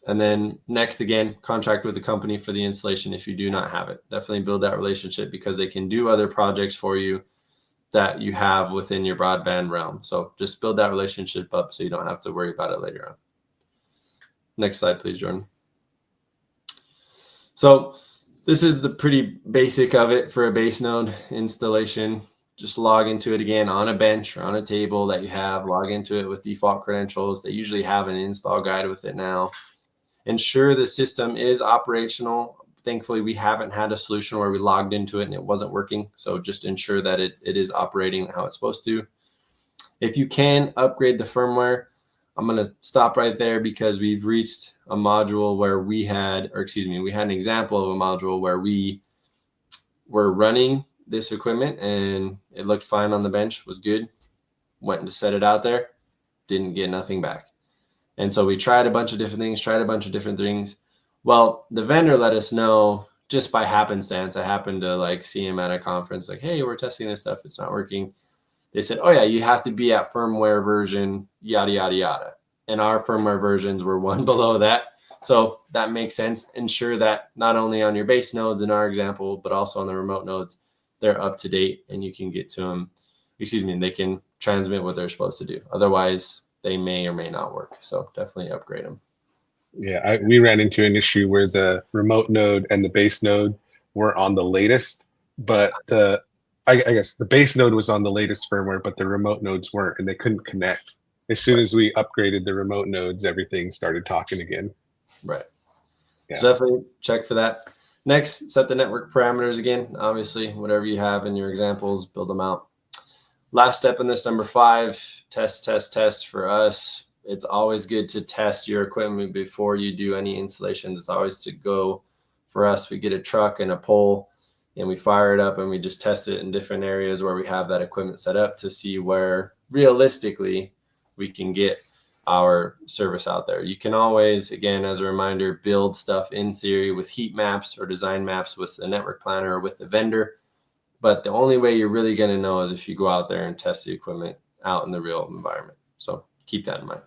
And then next, again, contract with the company for the installation if you do not have it. Definitely build that relationship, because they can do other projects for you that you have within your broadband realm. So just build that relationship up so you don't have to worry about it later on. Next slide, please, Jordan. So this is the pretty basic of it for a base node installation. Just log into it again on a bench or on a table that you have. Log into it with default credentials. They usually have an install guide with it now. Ensure the system is operational. Thankfully, we haven't had a solution where we logged into it and it wasn't working. So just ensure that it is operating how it's supposed to. If you can upgrade the firmware, I'm going to stop right there, because we've reached a module where we had an example of a module where we were running this equipment and it looked fine on the bench, was good. Went to set it out there, didn't get nothing back. And so we tried a bunch of different things, Well, the vendor let us know just by happenstance. I happened to see him at a conference, hey, we're testing this stuff, it's not working. They said, oh yeah, you have to be at firmware version, yada, yada, yada. And our firmware versions were one below that. So that makes sense. Ensure that not only on your base nodes in our example, but also on the remote nodes, they're up to date and you can get to them. They can transmit what they're supposed to do. Otherwise, they may or may not work. So definitely upgrade them. Yeah, we ran into an issue where the remote node and the base node were on the latest, but I guess the base node was on the latest firmware, but the remote nodes weren't, and they couldn't connect. As soon as we upgraded the remote nodes, everything started talking again. Right. Yeah. So definitely check for that. Next, set the network parameters again. Obviously, whatever you have in your examples, build them out. Last step in this, number 5, test for us. It's always good to test your equipment before you do any installations. It's always to go, for us, we get a truck and a pole and we fire it up and we just test it in different areas where we have that equipment set up to see where realistically we can get our service out there. You can always, again, as a reminder, build stuff in theory with heat maps or design maps with the network planner or with the vendor. But the only way you're really going to know is if you go out there and test the equipment out in the real environment. So keep that in mind.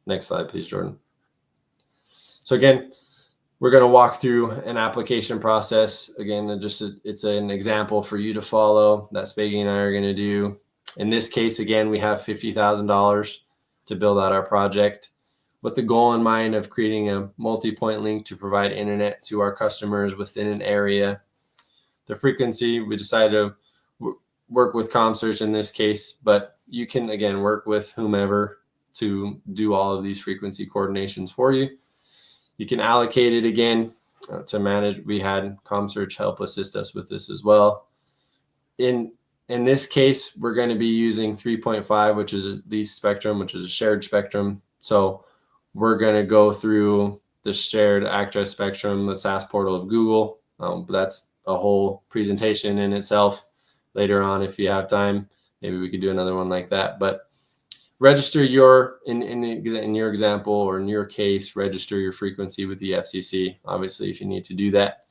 Next slide, please, Jordan. So again, we're going to walk through an application process. Again, it's an example for you to follow that Spaggy and I are going to do. In this case, again, we have $50,000 to build out our project with the goal in mind of creating a multi-point link to provide internet to our customers within an area. The frequency, we decided to work with ComSearch in this case, but you can, again, work with whomever to do all of these frequency coordinations for you. You can allocate it again to manage. We had ComSearch help assist us with this as well. In this case, we're going to be using 3.5, which is a leased spectrum, which is a shared spectrum. So we're going to go through the shared access spectrum, the SaaS portal of Google. But that's a whole presentation in itself later on. If you have time, maybe we could do another one like that. But register your, in your example or in your case, register your frequency with the FCC, obviously, if you need to do that.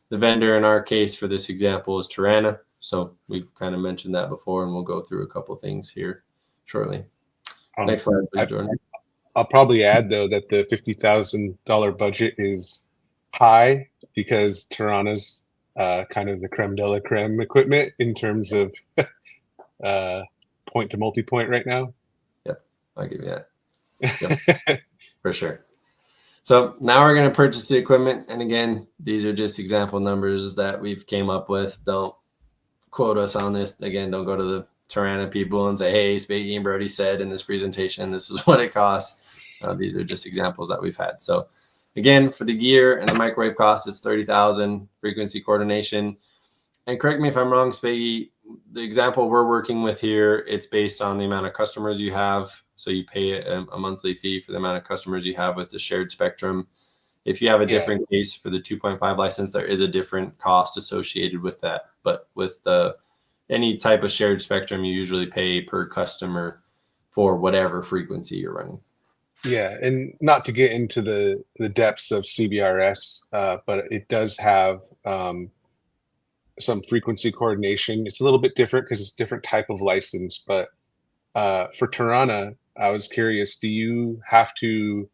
The vendor in our case for this example is Tirana. So we've kind of mentioned that before, and we'll go through a couple of things here shortly. Next slide, please, Jordan. I'll probably add, though, that the $50,000 budget is high because Tirana's kind of the creme de la creme equipment in terms of point to multi-point right now. Yep, I'll give you that. Yep, for sure. So now we're going to purchase the equipment. And again, these are just example numbers that we've came up with. Don't quote us on this. Again, don't go to the Tirana people and say, hey, Spaggy and Brodie said in this presentation, this is what it costs. These are just examples that we've had. So again, for the gear and the microwave cost, it's $30,000, frequency coordination. And correct me if I'm wrong, Spaggy, the example we're working with here, it's based on the amount of customers you have. So you pay a monthly fee for the amount of customers you have with the shared spectrum. If you have a different case for the 2.5 license, there is a different cost associated with that. But with any type of shared spectrum, you usually pay per customer for whatever frequency you're running. Yeah, and not to get into the depths of CBRS, but it does have some frequency coordination. It's a little bit different because it's a different type of license. But for Tirana, I was curious, do you have to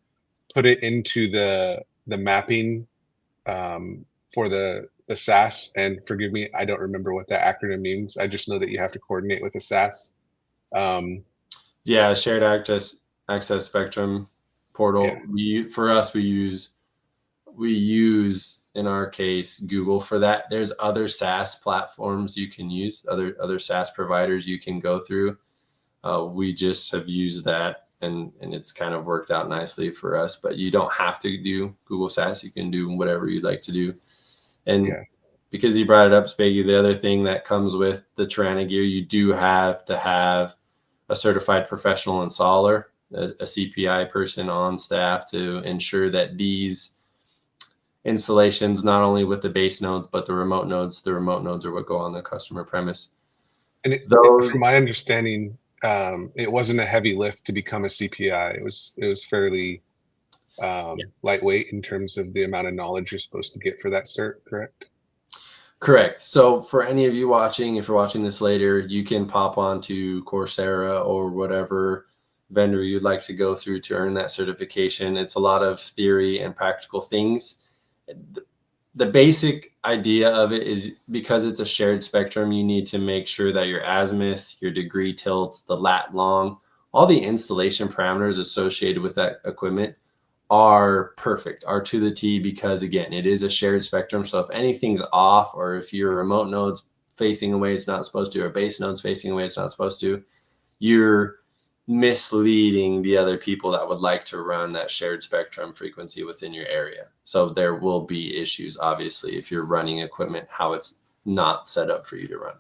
put it into the mapping for the SAS? And forgive me, I don't remember what that acronym means. I just know that you have to coordinate with the SAS. Yeah, shared access spectrum portal. Yeah. We use in our case Google for that. There's other SaaS platforms you can use, other SaaS providers you can go through. We just have used that, and it's kind of worked out nicely for us. But you don't have to do Google SaaS. You can do whatever you'd like to do. And because you brought it up, Spaggy, the other thing that comes with the Tirana gear, you do have to have a certified professional installer, a CPI person on staff to ensure that these installations, not only with the base nodes, but the remote nodes are what go on the customer premise. And from my understanding, it wasn't a heavy lift to become a CPI. It was fairly lightweight in terms of the amount of knowledge you're supposed to get for that cert, correct? Correct. So for any of you watching, if you're watching this later, you can pop onto Coursera or whatever vendor you'd like to go through to earn that certification. It's a lot of theory and practical things. The basic idea of it is because it's a shared spectrum, you need to make sure that your azimuth, your degree tilts, the lat long, all the installation parameters associated with that equipment are perfect, are to the T, because again, it is a shared spectrum. So if anything's off, or if your remote node's facing away it's not supposed to, or base node's facing away it's not supposed to, you're misleading the other people that would like to run that shared spectrum frequency within your area. So there will be issues, obviously, if you're running equipment how it's not set up for you to run.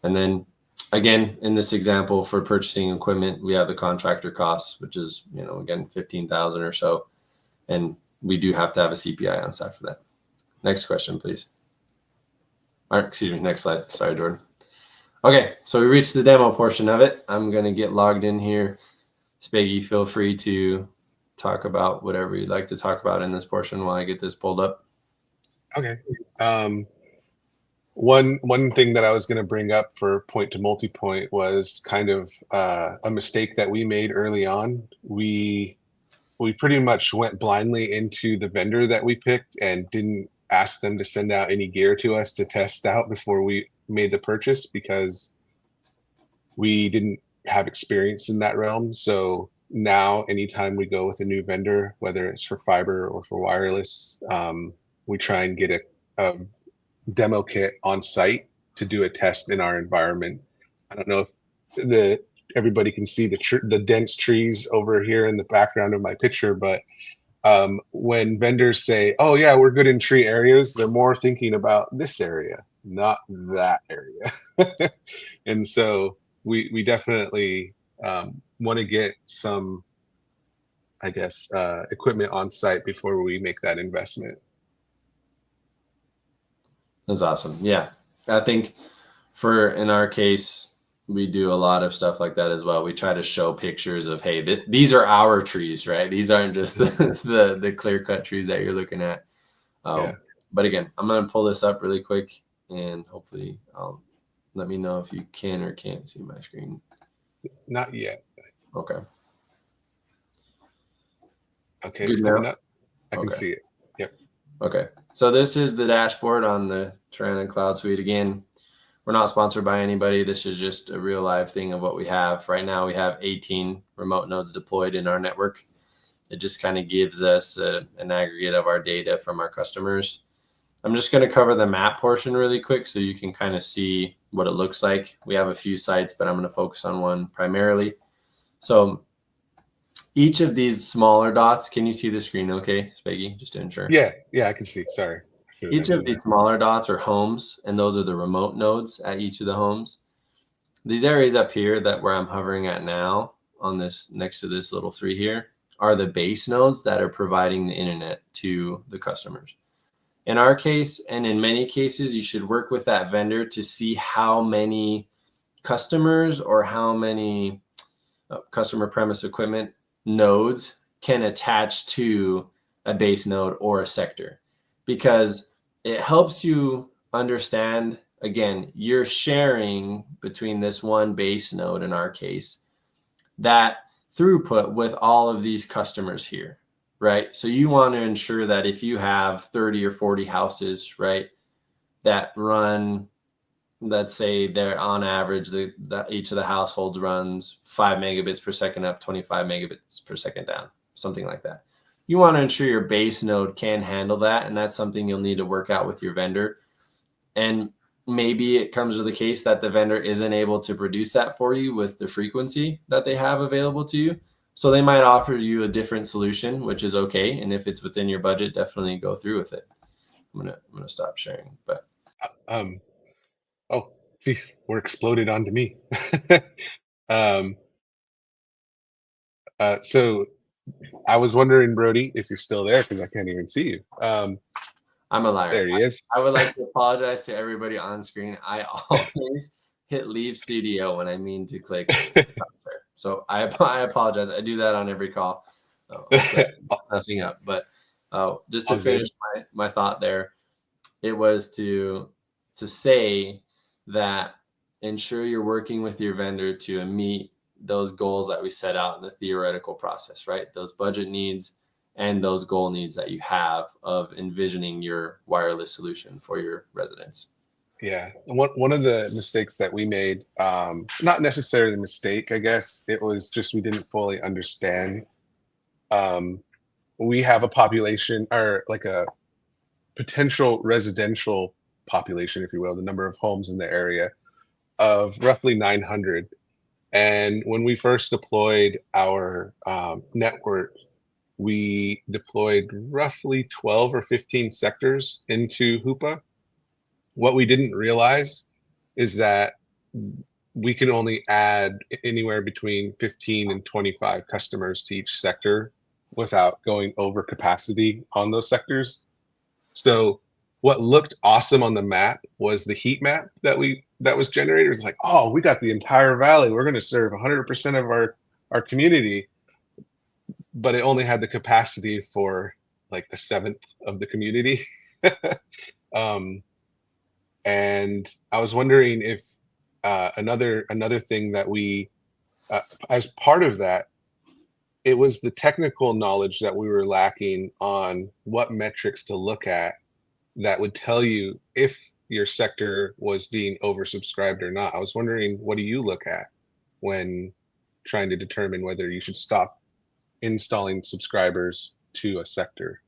And then again, in this example for purchasing equipment, we have the contractor costs, which is, again, $15,000 or so. And we do have to have a CPI on staff for that. Next question, please. All right, excuse me, next slide. Sorry, Jordan. Okay, so we reached the demo portion of it. I'm going to get logged in here. Spaggy, feel free to talk about whatever you'd like to talk about in this portion while I get this pulled up. Okay. One thing that I was going to bring up for point to multi-point was kind of a mistake that we made early on. We pretty much went blindly into the vendor that we picked and didn't ask them to send out any gear to us to test out before we made the purchase, because we didn't have experience in that realm. So now anytime we go with a new vendor, whether it's for fiber or for wireless, we try and get a demo kit on site to do a test in our environment. I don't know if everybody can see the dense trees over here in the background of my picture, but when vendors say, oh yeah, we're good in tree areas, they're more thinking about this area, not that area. And so we definitely want to get some, I guess, equipment on site before we make that investment. That's awesome. Yeah, I think in our case, we do a lot of stuff like that as well. We try to show pictures of, hey, these are our trees, right? These aren't just the clear-cut trees that you're looking at. But again, I'm going to pull this up really quick, and hopefully let me know if you can or can't see my screen. Not yet. Okay. Okay, it's coming up. I can see it. Yep. Okay. So this is the dashboard on the Tarana Cloud Suite. Again, we're not sponsored by anybody. This is just a real live thing of what we have. Right now we have 18 remote nodes deployed in our network. It just kind of gives us an aggregate of our data from our customers. I'm just going to cover the map portion really quick so you can kind of see what it looks like. We have a few sites, but I'm going to focus on one primarily. So each of these smaller dots, can you see the screen okay, Spaggy, just to ensure? Yeah, I can see. Sorry. Each of these smaller dots are homes, and those are the remote nodes at each of the homes. These areas up here that where I'm hovering at now on this next to this little 3 here are the base nodes that are providing the internet to the customers. In our case, and in many cases, you should work with that vendor to see how many customers or how many customer premise equipment nodes can attach to a base node or a sector, because it helps you understand, again, you're sharing between this one base node, in our case, that throughput with all of these customers here, right? So you want to ensure that if you have 30 or 40 houses, right, that run, let's say they're on average, each of the households runs 5 megabits per second up, 25 megabits per second down, something like that. You want to ensure your base node can handle that, and that's something you'll need to work out with your vendor. And maybe it comes to the case that the vendor isn't able to produce that for you with the frequency that they have available to you. So they might offer you a different solution, which is okay. And if it's within your budget, definitely go through with it. I'm gonna stop sharing. But Oh, geez, we're exploded onto me. um, so I was wondering, Brodie, if you're still there, because I can't even see you. I'm a liar. There he is. I would like to apologize to everybody on screen. I always hit leave studio when I mean to click. So I apologize. I do that on every call. Nothing up. But just to finish my thought there, it was to say that ensure you're working with your vendor to meet those goals that we set out in the theoretical process, right? Those budget needs and those goal needs that you have of envisioning your wireless solution for your residents. Yeah, one of the mistakes that we made, not necessarily a mistake, I guess, it was just we didn't fully understand. We have a population, or like a potential residential population, if you will, the number of homes in the area of roughly 900. And when we first deployed our network, we deployed roughly 12 or 15 sectors into Hoopa. What we didn't realize is that we can only add anywhere between 15 and 25 customers to each sector without going over capacity on those sectors. So what looked awesome on the map was the heat map that was generated. It's like, oh, we got the entire valley. We're going to serve 100% of our community, but it only had the capacity for like the 1/7 of the community. And I was wondering if another thing that we, as part of that, it was the technical knowledge that we were lacking on what metrics to look at that would tell you if your sector was being oversubscribed or not. I was wondering, what do you look at when trying to determine whether you should stop installing subscribers to a sector?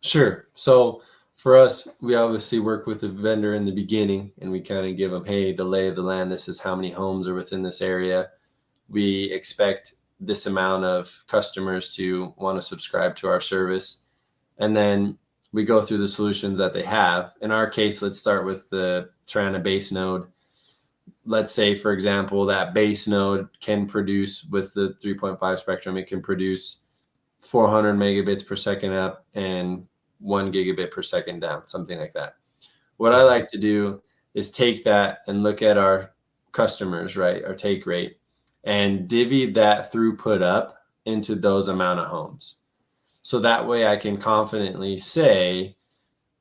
Sure. So for us, we obviously work with the vendor in the beginning, and we kind of give them, hey, the lay of the land. This is how many homes are within this area. We expect this amount of customers to want to subscribe to our service. And then we go through the solutions that they have. In our case, let's start with the Tarana base node. Let's say, for example, that base node can produce, with the 3.5 spectrum, it can produce 400 megabits per second up and 1 gigabit per second down, something like that. What I like to do is take that and look at our customers, right, our take rate, and divvy that throughput up into those amount of homes. So that way I can confidently say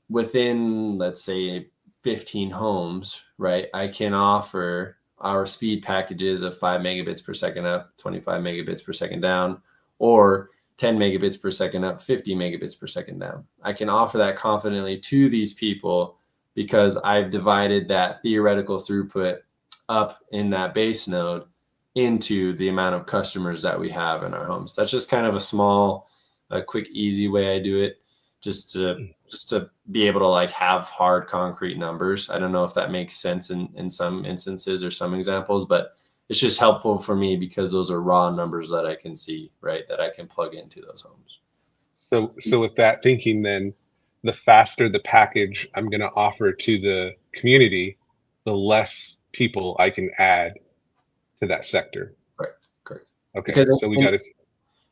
within, let's say, 15 homes, right, I can offer our speed packages of 5 megabits per second up, 25 megabits per second down, or 10 megabits per second up, 50 megabits per second down. I can offer that confidently to these people because I've divided that theoretical throughput up in that base node into the amount of customers that we have in our homes. That's just kind of a small, quick, easy way I do it, just to be able to like have hard concrete numbers. I don't know if that makes sense in some instances or some examples, but it's just helpful for me because those are raw numbers that I can see, right? That I can plug into those homes. So with that thinking, then the faster the package I'm going to offer to the community, the less people I can add to that sector. Correct. Okay, Because so we got to.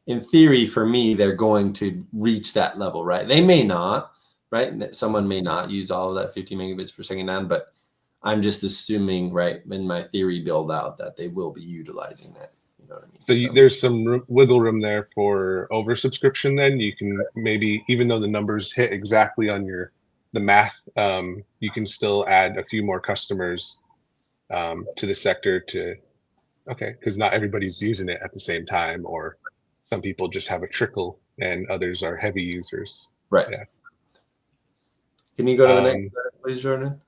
In theory, for me, they're going to reach that level, right? They may not, right? Someone may not use all of that 50 megabits per second down, but I'm just assuming, right, in my theory build out that they will be utilizing that. You know what I mean? So there's some wiggle room there for oversubscription. Then you can maybe, even though the numbers hit exactly on the math, you can still add a few more customers to the sector because not everybody's using it at the same time, or some people just have a trickle and others are heavy users. Right. Yeah. Can you go to the next slide, please, Jordan?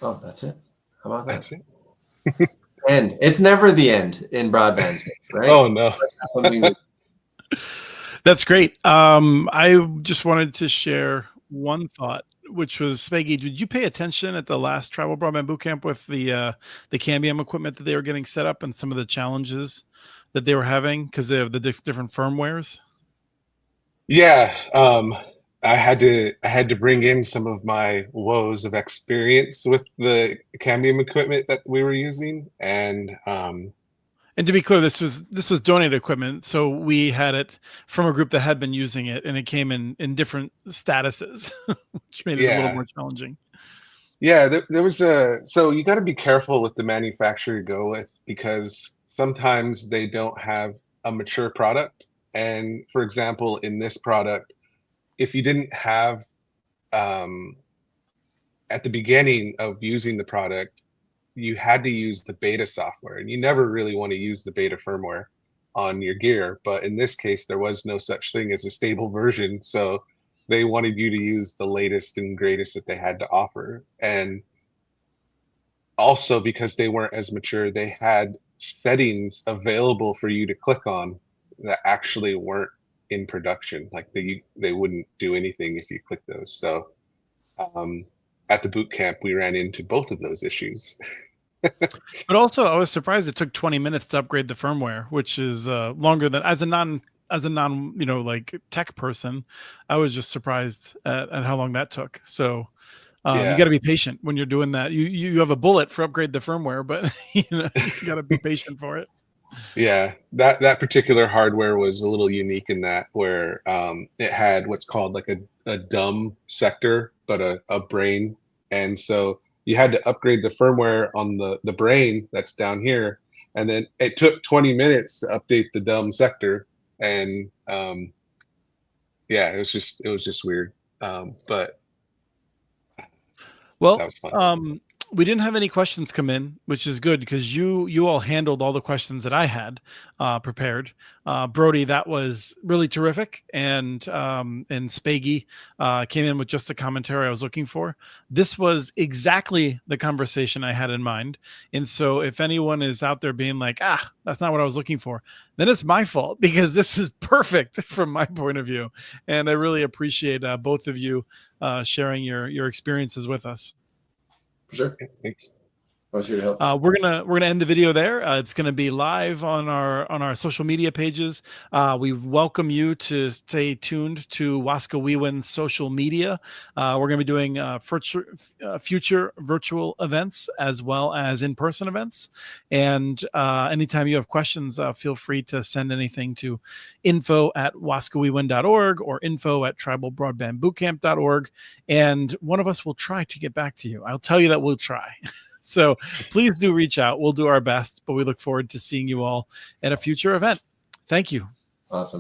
Oh, that's it. How about that? That's it. And it's never the end in broadband space, right? Oh no. That's great. I just wanted to share one thought, which was, Spaggy, did you pay attention at the last Tribal Broadband Bootcamp with the Cambium equipment that they were getting set up and some of the challenges that they were having because they have the different firmwares? Yeah. I had to bring in some of my woes of experience with the Cambium equipment that we were using, and to be clear, this was donated equipment, so we had it from a group that had been using it, and it came in different statuses, which made it a little more challenging. Yeah, there was so you got to be careful with the manufacturer you go with, because sometimes they don't have a mature product. And for example, in this product, if you didn't have at the beginning of using the product, you had to use the beta software, and you never really want to use the beta firmware on your gear. But in this case, there was no such thing as a stable version. So they wanted you to use the latest and greatest that they had to offer. And also, because they weren't as mature, they had settings available for you to click on that actually weren't in production. Like they wouldn't do anything if you click those. So at the boot camp, we ran into both of those issues. But also, I was surprised it took 20 minutes to upgrade the firmware, which is longer than as a non like tech person. I was just surprised at how long that took. So you got to be patient when you're doing that. You have a bullet for upgrade the firmware, but you got to be patient for it. Yeah, that particular hardware was a little unique in that, where it had what's called like a dumb sector, but a brain. And so you had to upgrade the firmware on the brain that's down here. And then it took 20 minutes to update the dumb sector. And it was just weird. But well, that was fun. We didn't have any questions come in, which is good because you all handled all the questions that I had prepared. Brodie, that was really terrific, and Spaggy came in with just the commentary I was looking for. This was exactly the conversation I had in mind, and so if anyone is out there being like, that's not what I was looking for, then it's my fault, because this is perfect from my point of view, and I really appreciate both of you sharing your experiences with us. For sure. Thanks. I was here to help. We're gonna end the video there. It's gonna be live on our social media pages. We welcome you to stay tuned to Waskawiwin's social media. We're gonna be doing future virtual events as well as in-person events. And anytime you have questions, feel free to send anything to info@waskawiwin.org or info@tribalbroadbandbootcamp.org, and one of us will try to get back to you. I'll tell you that we'll try. So please do reach out. We'll do our best, but we look forward to seeing you all at a future event. Thank you. Awesome.